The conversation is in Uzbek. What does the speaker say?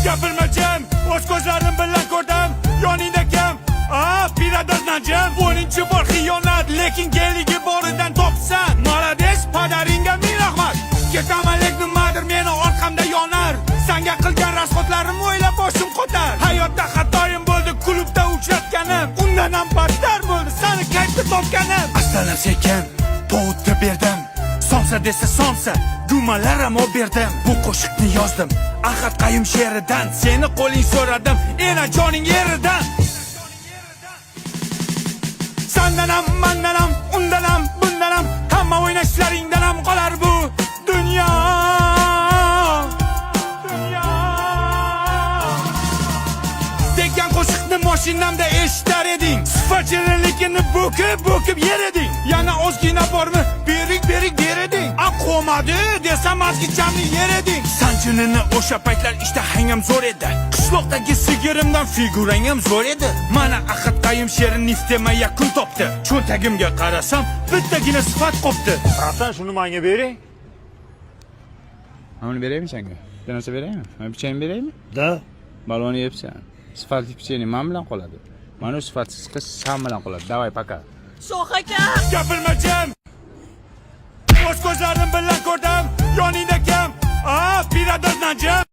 Gapirma jim, o'z ko'zlarim bilan ko'rdim. Yoningda kim? Birador najim. Bo'linchi bor xiyonat, lekin geligi boridan topsan. Молодец, padaringga ming rahmat. Ketamanlik nimadir meni orqamda yonar. Senga qilgan rasxotlarim o'ylab boshim qotar. Hayotda xatoyim bo'ldi, klubda uchratganim. Undan ham battar bo'ldi, seni kayfda topganim. Astalar sekin, povutga berdim. Sonsa desa sonsa, gumalar ham berdim. Bu qo'shiqni yozdim Ahad Qayum she'ridan. Seni qo'ling so'radim, ena joning yeridan. Sendan ham, mendan ham, undan ham, bundan ham, hamma o'ynashlaringdan ham qolar bu dunyo. Degan qo'shiqni mashinamda eshitar eding. Sifatchilikni bo'kib yer eding. Yana ozgina bormi? Berik ber eding. Qo'madi desam azgichamni yer eding. Sanjinini o'sha paytlar ishtahang ham zo'r edi. Qishloqdagi sigirimdan figurang ham zo'r edi. Mana Ahad Qayum she'ri niftema yakun topdi. Cho'ntagimga qarasam, bittagina sifat qopti. Hasan shuni menga bering. Mana beraymi senga? Bir narsa beraymi? Mana pichani beraymi? Da. Balonni yebsan. Sifatli pichani men bilan qoladi. Mana sifatsiz qiz sen bilan qoladi. Davay paka. Shoh aka. Gapirma jim. O'z ko'zlarim bilan ko'rdim. Yoningda kim? Birador najim.